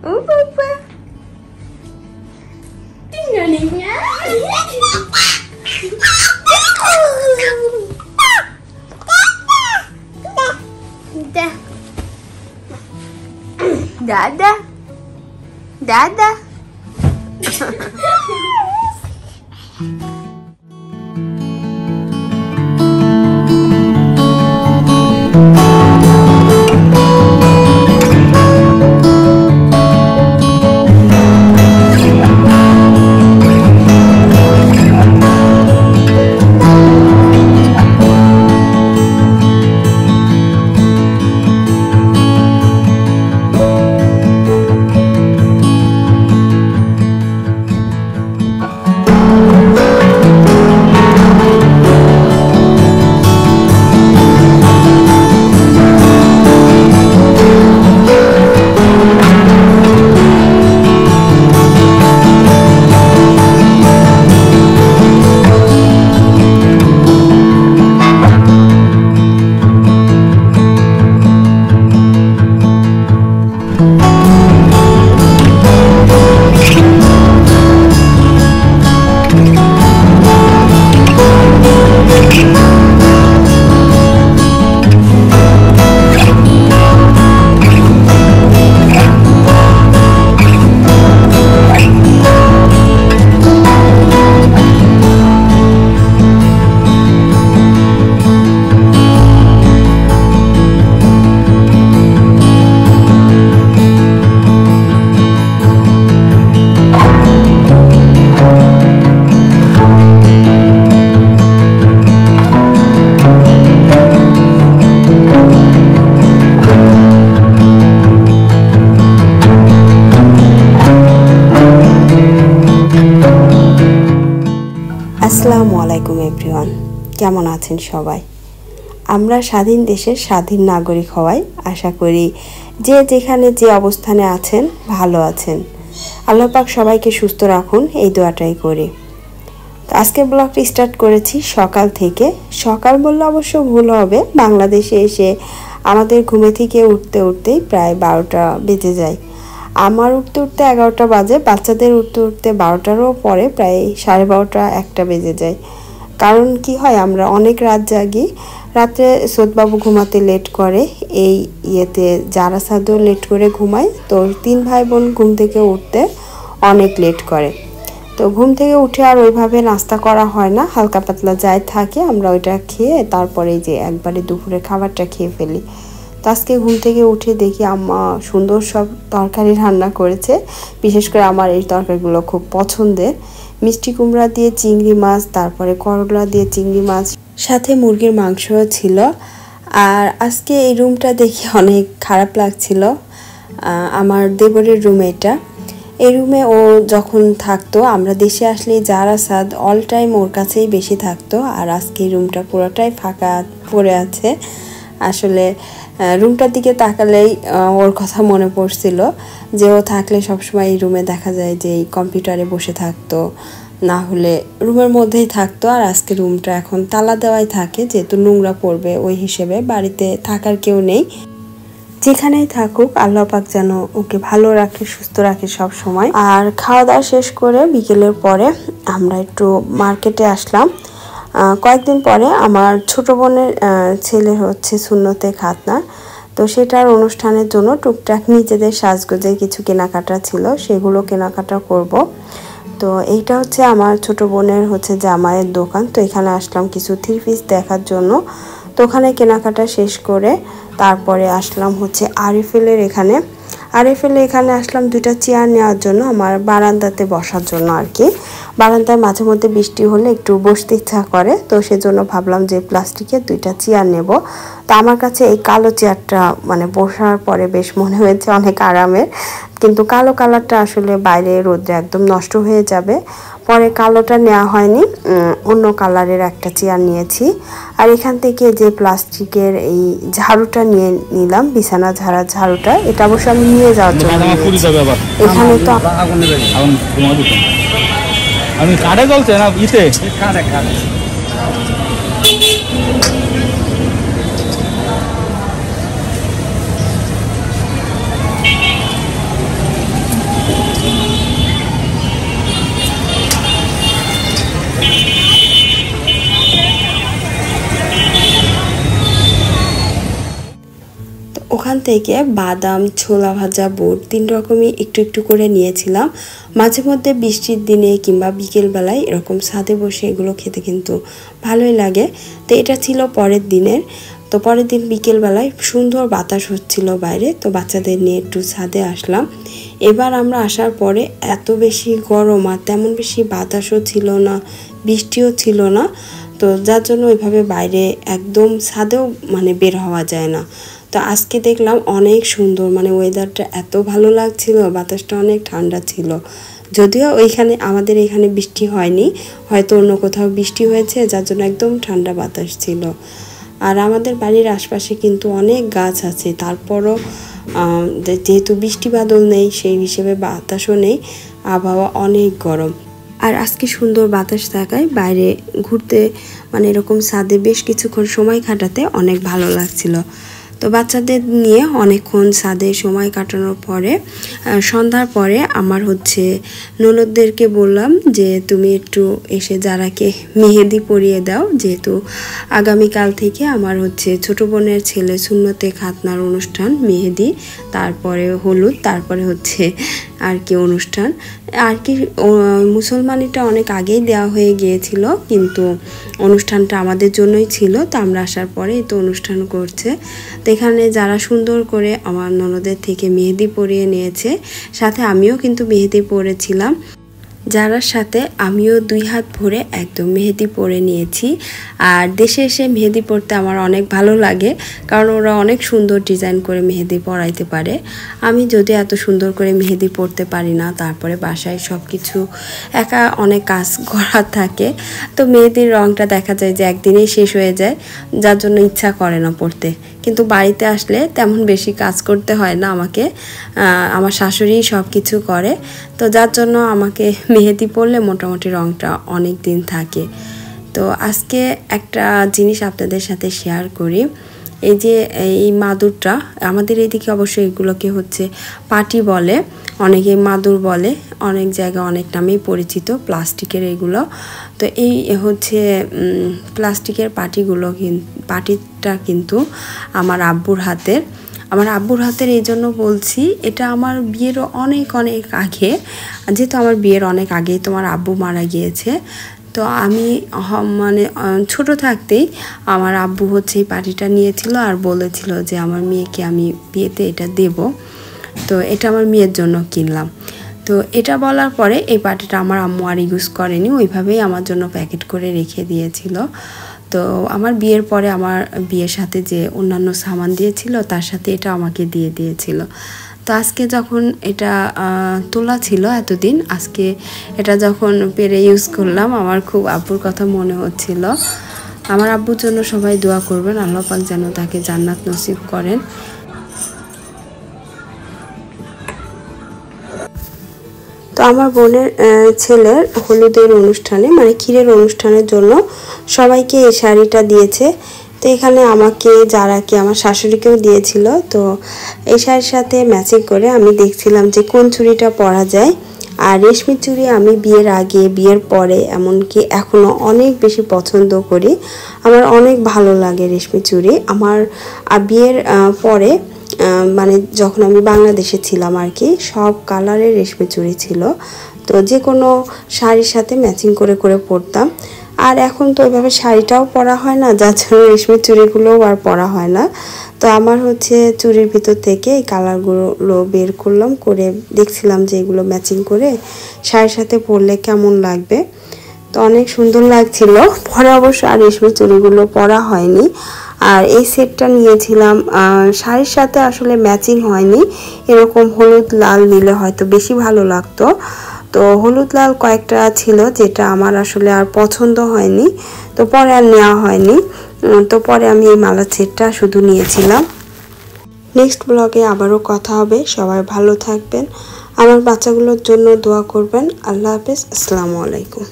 Papa. Tinggalnya. Dadah. Dadah. আসসালামু আলাইকুম everyone, কেমন আছেন সবাই? আমরা স্বাধীন দেশের স্বাধীন নাগরিক হওয়ায় আশা করি যে যেখানে যে অবস্থানে আছেন ভালো আছেন। আল্লাহ পাক সবাইকে সুস্থ রাখুন, এই দোয়াটাই করি। আজকে ব্লগটি স্টার্ট করেছি সকাল থেকে। সকাল বললে অবশ্য ভুল হবে, বাংলাদেশে এসে আমাদের ঘুমে থেকে উঠতে উঠতেই প্রায় 12টা বেজে যায়। আমার উঠতে উঠতে 11টা বাজে, বাচ্চাদের উঠতে উঠতে 12টারও পরে প্রায় 12:30 1টা বেজে যায়। কারণ কি হয়, আমরা অনেক রাত জাগি, রাত্রে সোদবাবু ঘুমাতে লেট করে, এই ইয়েতে যারা সাদও লেট করে ঘুমায়, তো 3 ভাই বোন ঘুম থেকে উঠতে অনেক লেট করে। তো ঘুম থেকে উঠে আর ওইভাবে নাস্তা করা হয় না, হালকা পাতলা যাই থাকে আমরা ওইটা খেয়ে তারপরে যে একবারে দুপুরে খাবারটা খেয়ে ফেলি। তো আজকে ঘুম থেকে উঠে দেখি আম্মা সুন্দর সব তরকারি রান্না করেছে। বিশেষ করে আমার এই তরকারিগুলো খুব পছন্দের, মিষ্টি কুমড়া দিয়ে চিংড়ি মাছ, তারপরে করলা দিয়ে চিংড়ি মাছ, সাথে মুরগির মাংসও ছিল। আর আজকে এই রুমটা দেখে অনেক খারাপ লাগছিল, আমার দেবরের রুম এটা। এই রুমে ও যখন থাকতো, আমরা দেশে আসলে যারা সাদ অল টাইম ওর কাছেই বেশি থাকতো, আর আজকে এই রুমটা পুরোটাই ফাঁকা পড়ে আছে। আসলে রুমটার দিকে তাকালেই ওর কথা মনে পড়ছিল যে ও থাকলে সবসময় এই রুমে দেখা যায় যে এই কম্পিউটারে বসে থাকতো, না হলে রুমের মধ্যেই থাকতো। আর আজকে রুমটা এখন তালা দেওয়াই থাকে, যেহেতু নোংরা পড়বে ওই হিসেবে বাড়িতে থাকার কেউ নেই। যেখানেই থাকুক আল্লাহ পাক যেন ওকে ভালো রাখে, সুস্থ রাখে সব সময়। আর খাওয়া দাওয়া শেষ করে বিকেলের পরে আমরা একটু মার্কেটে আসলাম। কয়েকদিন পরে আমার ছোট বোনের ছেলে হচ্ছে সুন্নতে খাতনা, তো সেটার অনুষ্ঠানের জন্য টুকটাক নিজেদের সাজগোজের কিছু কেনাকাটা ছিল, সেগুলো কেনাকাটা করব। তো এইটা হচ্ছে আমার ছোট বোনের হচ্ছে জামাইয়ের দোকান, তো এখানে আসলাম কিছু 3 পিস দেখার জন্য। তো ওখানে কেনাকাটা শেষ করে তারপরে আসলাম হচ্ছে আরএফএলের এখানে। এখানে আসলাম 2টা চেয়ার নেওয়ার জন্য, আমার বারান্দাতে বসার জন্য আর কি। বারান্দায় মাঝে মধ্যে বৃষ্টি হলে একটু বসতে ইচ্ছা করে, তো সেজন্য ভাবলাম যে প্লাস্টিকের 2টা চেয়ার নেব। তো আমার কাছে এই কালো চেয়ারটা মানে বসার পরে বেশ মনে হয়েছে অনেক আরামের, কিন্তু কালো কালারটা আসলে বাইরে রোদে একদম নষ্ট হয়ে যাবে। পরে কালোটা নেওয়া হয়নি, অন্য কালারের একটা চেয়ার নিয়েছি। আর এখান থেকে যে প্লাস্টিকের এই ঝাড়ুটা নিয়ে নিলাম, বিছানা ঝাড়ার ঝাড়ুটা, এটা অবশ্য আমি নিয়ে যাওয়ার জন্য। এখানে তো আমি কাঠে চলছে না ইতে কাঠে থেকে বাদাম, ছোলা ভাজা, বুট 3 রকমই একটু একটু করে নিয়েছিলাম। মাঝে মধ্যে বৃষ্টির দিনে কিংবা বিকেলবেলায় এরকম ছাদে বসে এগুলো খেতে কিন্তু ভালোই লাগে। তো এটা ছিল পরের দিনের। তো পরের দিন বিকেলবেলায় সুন্দর বাতাস হচ্ছিল বাইরে, তো বাচ্চাদের নিয়ে একটু ছাদে আসলাম। এবার আমরা আসার পরে এত বেশি গরম আর তেমন বেশি বাতাসও ছিল না, বৃষ্টিও ছিল না। তো যার জন্য ওইভাবে বাইরে একদম ছাদেও মানে বের হওয়া যায় না। তো আজকে দেখলাম অনেক সুন্দর, মানে ওয়েদারটা এত ভালো লাগছিল, বাতাসটা অনেক ঠান্ডা ছিল। যদিও ওইখানে আমাদের এখানে বৃষ্টি হয়নি, হয়তো অন্য কোথাও বৃষ্টি হয়েছে, যার জন্য একদম ঠান্ডা বাতাস ছিল। আর আমাদের বাড়ির আশপাশে কিন্তু অনেক গাছ আছে, তারপরও যেহেতু বৃষ্টি বাদল নেই সেই হিসেবে বাতাসও নেই, আবহাওয়া অনেক গরম। আর আজকে সুন্দর বাতাস থাকায় বাইরে ঘুরতে মানে এরকম ছাদে বেশ কিছুক্ষণ সময় কাটাতে অনেক ভালো লাগছিল। তো বাচ্চাদের নিয়ে অনেকক্ষণ ছাদে সময় কাটানোর পরে সন্ধ্যার পরে আমার ননদদেরকে বললাম যে তুমি একটু এসে যারাকে মেহেদি পরিয়ে দাও, যেহেতু আগামীকাল থেকে আমার ছোট বোনের ছেলে সুন্নতে খাতনার অনুষ্ঠান, মেহেদি, তারপরে হলুদ, তারপরে আর কি অনুষ্ঠান আর কি। মুসলমানিটা অনেক আগেই দেওয়া হয়ে গিয়েছিল, কিন্তু অনুষ্ঠানটা আমাদের জন্যই ছিল। তো আমরা আসার পরে তো অনুষ্ঠান করছে। তো এখানে যারা সুন্দর করে আমার ননদের থেকে মেহেদি পরিয়ে নিয়েছে, সাথে আমিও কিন্তু মেহেদি পরেছিলাম, যারার সাথে আমিও 2 হাত ভরে একদম মেহেদি পরে নিয়েছি। আর দেশে এসে মেহেদি পরতে আমার অনেক ভালো লাগে, কারণ ওরা অনেক সুন্দর ডিজাইন করে মেহেদি পরাইতে পারে। আমি যদি এত সুন্দর করে মেহেদি পরতে পারি না, তারপরে বাসায় সব কিছু একা অনেক কাজ করার থাকে, তো মেহেদির রঙটা দেখা যায় যে একদিনেই শেষ হয়ে যায়, যার জন্য ইচ্ছা করে না পরতে। কিন্তু বাড়িতে আসলে তেমন বেশি কাজ করতে হয় না আমাকে, আমার শাশুড়ি সব কিছু করে, তো যার জন্য আমাকে মেহেদি পরলে মোটামুটি রঙটা অনেক দিন থাকে। তো আজকে একটা জিনিস আপনাদের সাথে শেয়ার করি। এই যে এই মাদুরটা, আমাদের এদিকে অবশ্যই এগুলোকে পাটি বলে, অনেকে মাদুর বলে, অনেক জায়গায় অনেক নামেই পরিচিত, প্লাস্টিকের এগুলো। তো এই প্লাস্টিকের পাটিটা কিন্তু আমার আব্বুর হাতের এই জন্য বলছি, এটা আমার বিয়ের অনেক আগে, যেহেতু আমার বিয়ের অনেক আগেই তোমার আব্বু মারা গিয়েছে। তো আমি মানে ছোট থাকতেই আমার আব্বু এই পাটিটা নিয়েছিল আর বলেছিল যে আমার মেয়েকে আমি বিয়েতে এটা দেব। তো এটা আমার মেয়ের জন্য কিনলাম। তো এটা বলার পরে এই পাটিটা আমার আম্মু আর ইউজ করেনি, ওইভাবেই আমার জন্য প্যাকেট করে রেখে দিয়েছিল। তো আমার বিয়ের পরে আমার বিয়ের সাথে যে অন্যান্য সামান দিয়েছিল তার সাথে এটা আমাকে দিয়ে দিয়েছিল। তো আজকে যখন এটা তোলা ছিল এতদিন, আজকে এটা যখন পেরে ইউজ করলাম, আমার খুব আব্বুর কথা মনে হচ্ছিল। আমার আব্বুর জন্য সবাই দোয়া করবেন, আল্লাহ পাক যেন তাকে জান্নাত নসিব করেন। তো আমার বোনের ছেলের হলুদের অনুষ্ঠানে, মানে ক্ষীরের অনুষ্ঠানের জন্য সবাইকে এই শাড়িটা দিয়েছে। তো এখানে আমাকে, যারাকে আমার শাশুড়িকেও দিয়েছিল। তো এই শাড়ির সাথে ম্যাচিং করে আমি দেখছিলাম যে কোন চুড়িটা পরা যায়। আর রেশমি চুড়ি আমি বিয়ের আগে, বিয়ের পরে, এমনকি এখনও অনেক বেশি পছন্দ করি। আমার অনেক ভালো লাগে রেশমি চুড়ি। আমার বিয়ের পরে মানে যখন আমি বাংলাদেশে ছিলাম আর কি, সব কালারের রেশমি চুড়ি ছিল। তো যে কোনো শাড়ির সাথে ম্যাচিং করে পরতাম। আর এখন তো ওইভাবে শাড়িটাও পরা হয় না, যার জন্য রেশমি চুড়িগুলোও আর পরা হয় না। তো আমার চুড়ির ভিতর থেকে এই কালারগুলো বের করলাম, করে দেখছিলাম যে এগুলো ম্যাচিং করে শাড়ির সাথে পরলে কেমন লাগবে। তো অনেক সুন্দর লাগছিল। পরে অবশ্য আর রেশমি চুড়িগুলো পরা হয়নি। আর এই সেটটা নিয়েছিলাম শাড়ির সাথে, আসলে ম্যাচিং হয়নি, এরকম হলুদ লাল নিলে হয়তো বেশি ভালো লাগতো। তো হলুদ লাল কয়েকটা ছিল, যেটা আমার আসলে আর পছন্দ হয়নি, তো পরে আর নেওয়া হয়নি। তো পরে আমি এই মালা সেটটা শুধু নিয়েছিলাম। নেক্সট ব্লগে আবারও কথা হবে। সবাই ভালো থাকবেন, আমার বাচ্চাগুলোর জন্য দোয়া করবেন। আল্লাহ হাফেজ, আসসালামু আলাইকুম।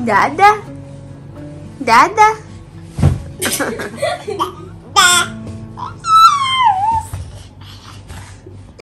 দাদা দাদা